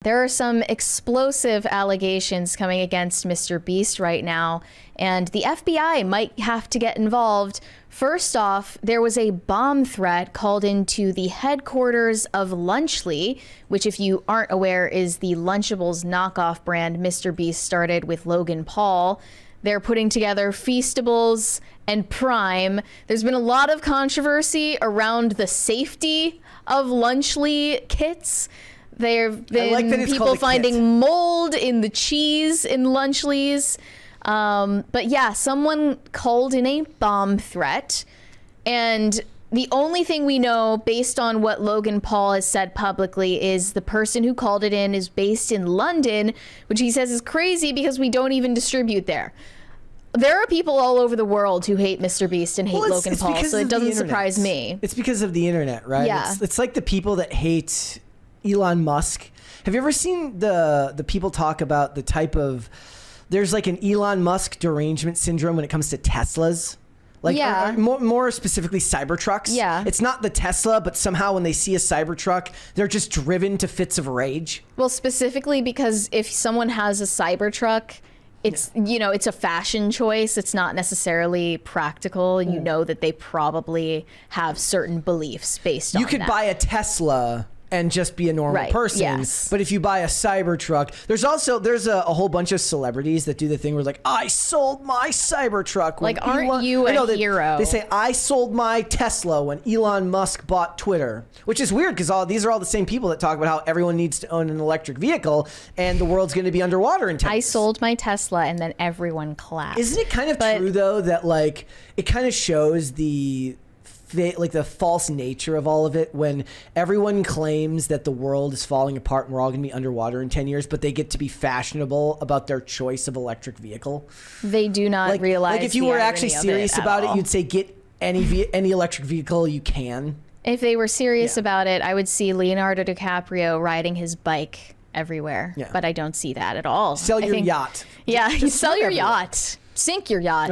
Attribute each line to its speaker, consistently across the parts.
Speaker 1: there are some explosive allegations coming against MrBeast right now, and the FBI might have to get involved. First off, there was a bomb threat called into the headquarters of Lunchly, which, if you aren't aware, is the Lunchables knockoff brand MrBeast started with Logan Paul. They're putting together Feastables and Prime. There's been a lot of controversy around the safety of Lunchly kits. There have been people finding mold in the cheese in Lunchlys. But yeah, someone called in a bomb threat. And the only thing we know, based on what Logan Paul has said publicly, is the person who called it in is based in London, which he says is crazy because we don't even distribute there. There are people all over the world who hate MrBeast and hate Logan Paul, so it doesn't surprise me.
Speaker 2: It's because of the internet, right?
Speaker 1: Yeah.
Speaker 2: It's like the people that hate Elon Musk. Have you ever seen the people talk about the type of... There's like an Elon Musk derangement syndrome when it comes to Teslas. Like,
Speaker 1: yeah.
Speaker 2: More specifically Cybertrucks.
Speaker 1: Yeah.
Speaker 2: It's not the Tesla, but somehow when they see a Cybertruck, they're just driven to fits of rage.
Speaker 1: Well, specifically because if someone has a Cybertruck, it's, you know, it's a fashion choice. It's not necessarily practical. And you know that they probably have certain beliefs based on that.
Speaker 2: You could buy a Tesla and just be a normal person.
Speaker 1: Yes.
Speaker 2: But if you buy a Cybertruck, there's a whole bunch of celebrities that do the thing where like, I sold my Cybertruck.
Speaker 1: Like, aren't you a hero?
Speaker 2: They say, I sold my Tesla when Elon Musk bought Twitter, which is weird because these are all the same people that talk about how everyone needs to own an electric vehicle and the world's going to be underwater in 10 years.
Speaker 1: I sold my Tesla and then everyone clapped.
Speaker 2: Isn't it kind of true though that like it kind of shows the false nature of all of it when everyone claims that the world is falling apart and we're all going to be underwater in 10 years, but they get to be fashionable about their choice of electric vehicle?
Speaker 1: They do not realize.
Speaker 2: Like if you were actually serious about it, you'd say get any electric vehicle you can. If
Speaker 1: they were serious about it, I would see Leonardo DiCaprio riding his bike everywhere. Yeah. But I don't see that at all.
Speaker 2: Sell your yacht.
Speaker 1: Yeah, you sell your yacht. Sink your yacht.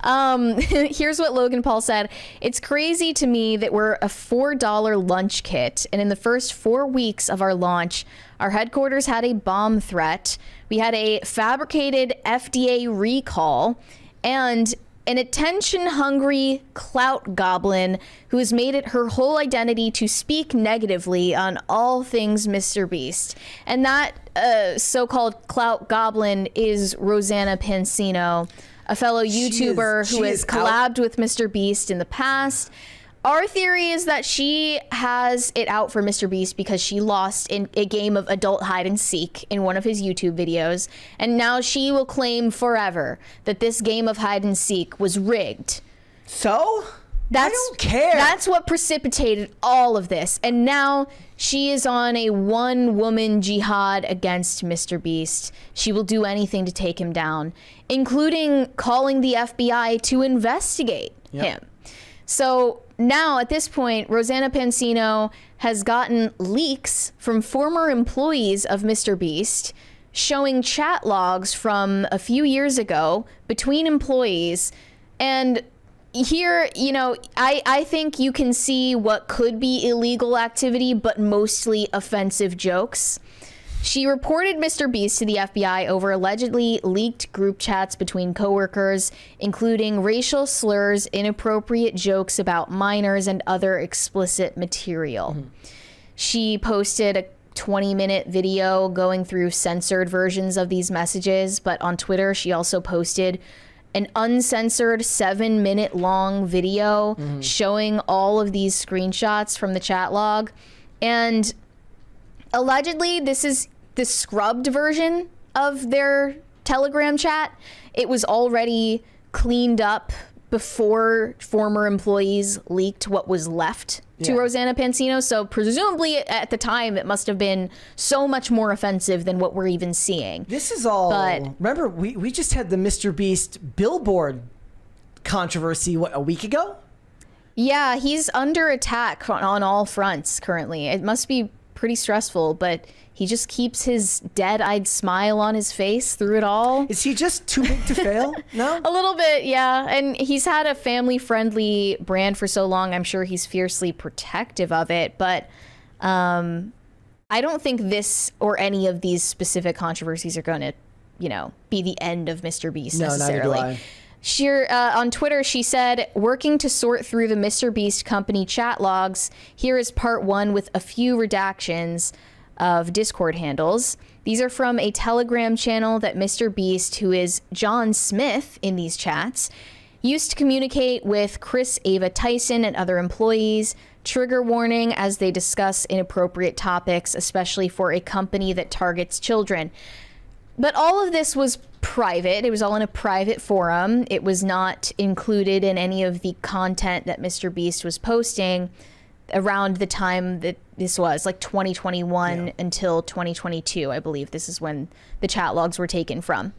Speaker 1: Okay. Here's what Logan Paul said. It's crazy to me that we're a $4 lunch kit, and in the first 4 weeks of our launch, our headquarters had a bomb threat. We had a fabricated FDA recall, and an attention-hungry clout goblin who has made it her whole identity to speak negatively on all things MrBeast. And that so-called clout goblin is Rosanna Pansino, a fellow YouTuber who has collabed with MrBeast in the past. Our theory is that she has it out for MrBeast because she lost in a game of adult hide and seek in one of his YouTube videos, and now she will claim forever that this game of hide and seek was rigged.
Speaker 2: So? I don't care.
Speaker 1: That's what precipitated all of this, and now she is on a one-woman jihad against MrBeast. She will do anything to take him down, including calling the FBI to investigate him. So now, at this point, Rosanna Pansino has gotten leaks from former employees of MrBeast showing chat logs from a few years ago between employees. And here, you know, I think you can see what could be illegal activity, but mostly offensive jokes. She reported MrBeast to the FBI over allegedly leaked group chats between coworkers, including racial slurs, inappropriate jokes about minors, and other explicit material. She posted a 20-minute video going through censored versions of these messages, but on Twitter, she also posted an uncensored 7-minute long video showing all of these screenshots from the chat log. And allegedly, this is the scrubbed version of their Telegram chat. It was already cleaned up before former employees leaked what was left to Rosanna Pansino. So presumably at the time, it must have been so much more offensive than what we're even seeing.
Speaker 2: This is all... But remember, we just had the MrBeast billboard controversy, what, a week ago?
Speaker 1: Yeah, he's under attack on all fronts currently. It must be pretty stressful, but he just keeps his dead-eyed smile on his face through it all.
Speaker 2: Is he just too big to fail? No?
Speaker 1: A little bit, yeah. And he's had a family-friendly brand for so long, I'm sure he's fiercely protective of it. But I I don't think this or any of these specific controversies are going to, be the end of Mr. Beast necessarily.
Speaker 2: Neither do I.
Speaker 1: On Twitter, she said, working to sort through the MrBeast company chat logs. Here is part 1 with a few redactions of Discord handles. These are from a Telegram channel that MrBeast, who is John Smith in these chats, used to communicate with Chris Ava Tyson and other employees. Trigger warning as they discuss inappropriate topics, especially for a company that targets children. But all of this was private. It was all in a private forum. It was not included in any of the content that MrBeast was posting around the time that this was, like 2021 until 2022, I believe. This is when the chat logs were taken from.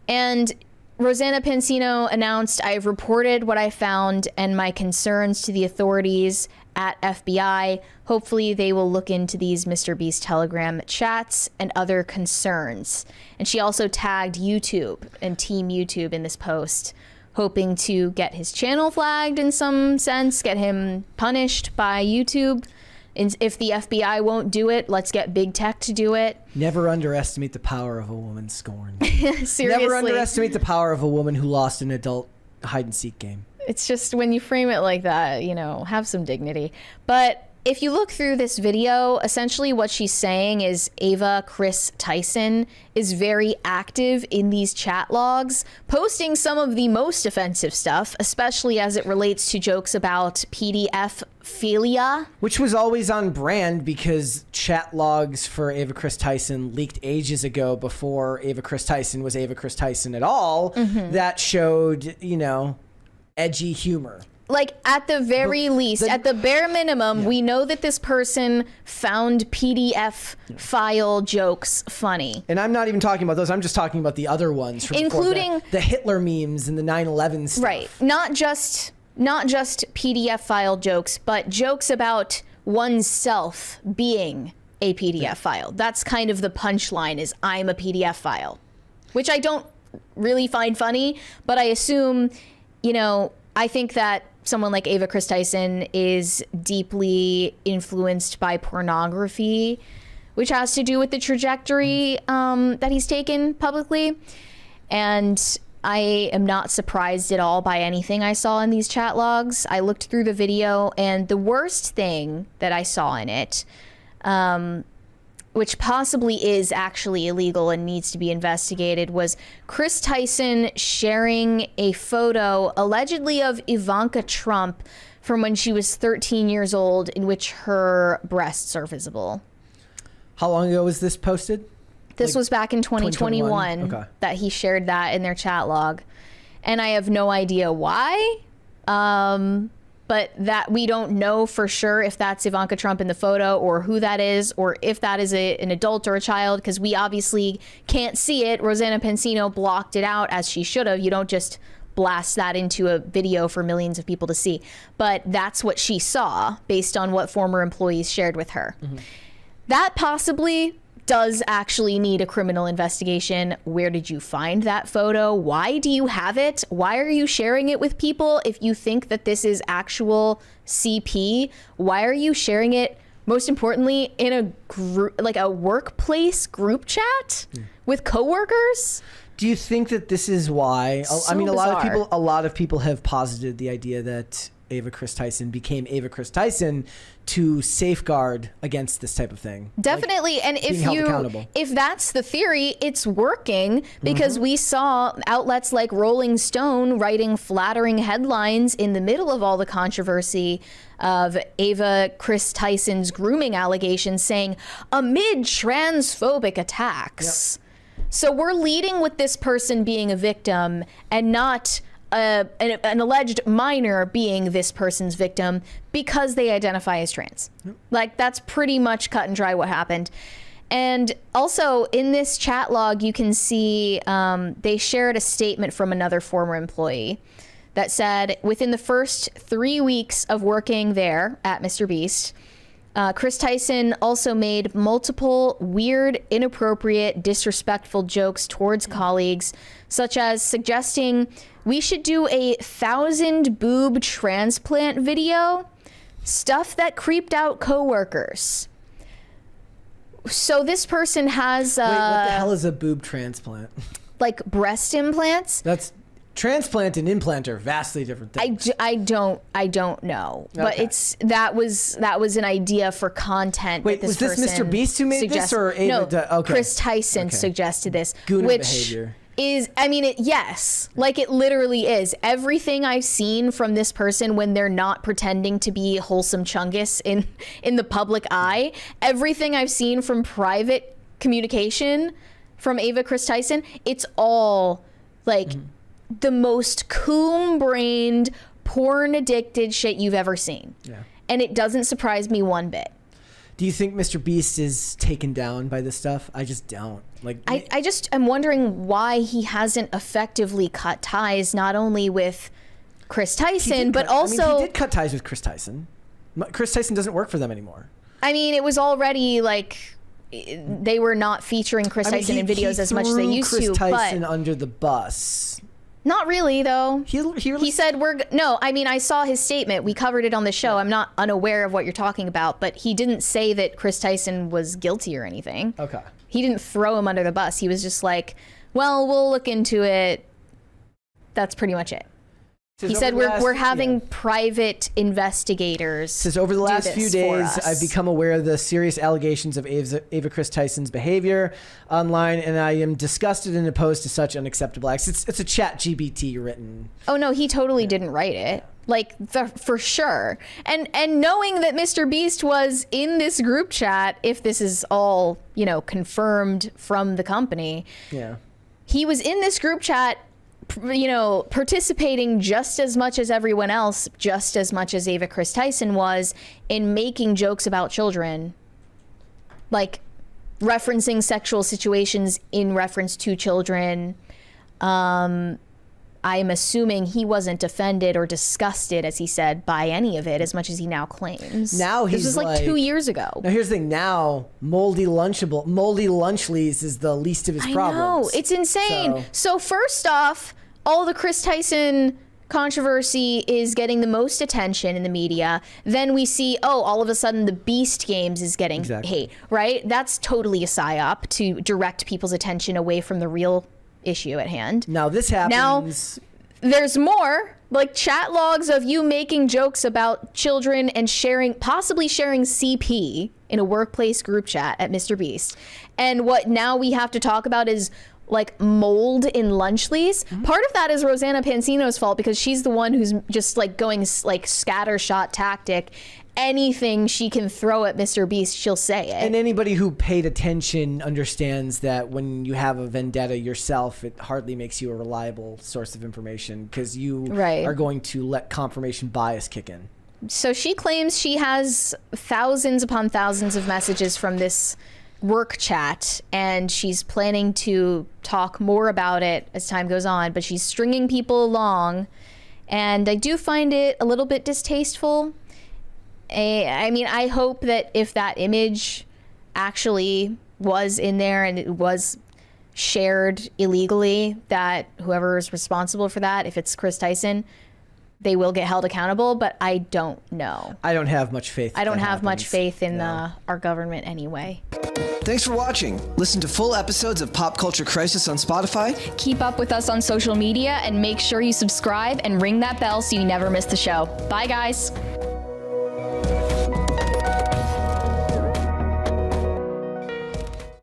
Speaker 1: And Rosanna Pansino announced, I have reported what I found and my concerns to the authorities at FBI. Hopefully they will look into these MrBeast Telegram chats and other concerns. And she also tagged YouTube and Team YouTube in this post, hoping to get his channel flagged in some sense, get him punished by YouTube. And if the FBI won't do it, let's get big tech to do it.
Speaker 2: Never underestimate the power of a woman's scorn.
Speaker 1: Seriously.
Speaker 2: Never underestimate the power of a woman who lost an adult hide-and-seek game.
Speaker 1: It's just when you frame it like that, have some dignity. But if you look through this video, essentially what she's saying is Ava Chris Tyson is very active in these chat logs, posting some of the most offensive stuff, especially as it relates to jokes about PDF philia.
Speaker 2: Which was always on brand because chat logs for Ava Chris Tyson leaked ages ago before Ava Chris Tyson was Ava Chris Tyson at all. That showed, edgy humor.
Speaker 1: Like, at the very least, at the bare minimum, we know that this person found PDF file jokes funny.
Speaker 2: And I'm not even talking about those. I'm just talking about the other ones. From
Speaker 1: including
Speaker 2: the Hitler memes and the 9/11 stuff.
Speaker 1: Right. Not just PDF file jokes, but jokes about oneself being a PDF file. That's kind of the punchline, is I'm a PDF file, which I don't really find funny, but I assume, I think that someone like Ava Chris Tyson is deeply influenced by pornography, which has to do with the trajectory that he's taken publicly. And I am not surprised at all by anything I saw in these chat logs. I looked through the video, and the worst thing that I saw in it, which possibly is actually illegal and needs to be investigated, was Chris Tyson sharing a photo allegedly of Ivanka Trump from when she was 13 years old, in which her breasts are visible.
Speaker 2: How long ago was this posted?
Speaker 1: This was back in 2021
Speaker 2: okay.
Speaker 1: that he shared that in their chat log. And I have no idea why. But that we don't know for sure if that's Ivanka Trump in the photo, or who that is, or if that is an adult or a child, because we obviously can't see it. Rosanna Pansino blocked it out, as she should have. You don't just blast that into a video for millions of people to see. But that's what she saw based on what former employees shared with her. That possibly does actually need a criminal investigation. Where did you find that photo? Why do you have it? Why are you sharing it with people? If you think that this is actual CP, why are you sharing it, most importantly, in a group, like a workplace group chat with coworkers?
Speaker 2: Do you think that this is why? I mean, a lot of people have posited the idea that Ava Chris Tyson became Ava Chris Tyson to safeguard against this type of thing.
Speaker 1: Definitely.
Speaker 2: Like,
Speaker 1: and if that's the theory, it's working, because we saw outlets like Rolling Stone writing flattering headlines in the middle of all the controversy of Ava Chris Tyson's grooming allegations, saying amid transphobic attacks. So we're leading with this person being a victim and not an alleged minor being this person's victim because they identify as trans. Like, that's pretty much cut and dry what happened. And also in this chat log, you can see they shared a statement from another former employee that said, within the first 3 weeks of working there at MrBeast, Chris Tyson also made multiple weird, inappropriate, disrespectful jokes towards colleagues, such as suggesting we should do a 1,000 boob transplant video, stuff that creeped out coworkers. So this person has
Speaker 2: Wait, what the hell is a boob transplant?
Speaker 1: like breast implants.
Speaker 2: That's transplant and implant are vastly different things.
Speaker 1: I don't know, but
Speaker 2: Okay.
Speaker 1: that was an idea for content.
Speaker 2: Wait,
Speaker 1: that
Speaker 2: was this
Speaker 1: person
Speaker 2: MrBeast who made this, or Ava?
Speaker 1: No,
Speaker 2: Okay.
Speaker 1: Chris Tyson
Speaker 2: Okay.
Speaker 1: suggested this,
Speaker 2: Gooner
Speaker 1: which
Speaker 2: behavior.
Speaker 1: is, I mean, yes, like it literally is. Everything I've seen from this person when they're not pretending to be wholesome chungus in the public eye, everything I've seen from private communication from Ava Chris Tyson, it's all like the most coon-brained, porn-addicted shit you've ever seen.
Speaker 2: Yeah.
Speaker 1: And it doesn't surprise me one bit.
Speaker 2: Do you think MrBeast is taken down by this stuff? I just don't. Like,
Speaker 1: I just am wondering why he hasn't effectively cut ties, not only with Chris Tyson, but also...
Speaker 2: he did cut ties with Chris Tyson. Chris Tyson doesn't work for them anymore.
Speaker 1: I mean, it was already like they were not featuring Chris Tyson in videos as much as they used
Speaker 2: Chris
Speaker 1: to.
Speaker 2: Tyson
Speaker 1: But
Speaker 2: under the bus.
Speaker 1: not really, though.
Speaker 2: He
Speaker 1: Said no. I mean, I saw his statement. We covered it on the show. I'm not unaware of what you're talking about, but he didn't say that Chris Tyson was guilty or anything.
Speaker 2: Okay.
Speaker 1: He didn't throw him under the bus. He was just like, well, we'll look into it. That's pretty much it. He said we're having private investigators.
Speaker 2: Says over the last few days,
Speaker 1: us.
Speaker 2: I've become aware of the serious allegations of Ava Chris Tyson's behavior online, and I am disgusted and opposed to such unacceptable acts. It's a ChatGPT written.
Speaker 1: Oh no, he totally didn't write it. Like for sure. And knowing that MrBeast was in this group chat, if this is all, confirmed from the company.
Speaker 2: Yeah.
Speaker 1: He was in this group chat, participating just as much as everyone else, just as much as Ava Chris Tyson was, in making jokes about children, like referencing sexual situations in reference to children. I'm assuming he wasn't offended or disgusted, as he said, by any of it, as much as he now claims.
Speaker 2: Now
Speaker 1: this was like 2 years ago.
Speaker 2: Now here's the thing. Now moldy Lunchleys is the least of his problems.
Speaker 1: I know, it's insane. So first off, all the Chris Tyson controversy is getting the most attention in the media. Then we see, all of a sudden the Beast Games is getting hate, right? That's totally a psyop to direct people's attention away from the real issue at hand.
Speaker 2: Now this happens.
Speaker 1: Now there's more, like chat logs of you making jokes about children and possibly sharing CP in a workplace group chat at MrBeast. And what now we have to talk about is like mold in Lunchleys. Part of that is Rosanna Pansino's fault, because she's the one who's just like going like scattershot tactic. Anything she can throw at MrBeast, she'll say it.
Speaker 2: And anybody who paid attention understands that when you have a vendetta yourself, it hardly makes you a reliable source of information, because you are going to let confirmation bias kick in.
Speaker 1: So she claims she has thousands upon thousands of messages from this work chat, and she's planning to talk more about it as time goes on, but she's stringing people along, and I do find it a little bit distasteful. I mean, I hope that if that image actually was in there and it was shared illegally, that whoever is responsible for that, if it's Chris Tyson, they will get held accountable, but I don't know.
Speaker 2: I don't have much faith.
Speaker 1: I don't have much faith in our government anyway.
Speaker 3: Thanks for watching. Listen to full episodes of Pop Culture Crisis on Spotify.
Speaker 1: Keep up with us on social media and make sure you subscribe and ring that bell so you never miss the show. Bye, guys.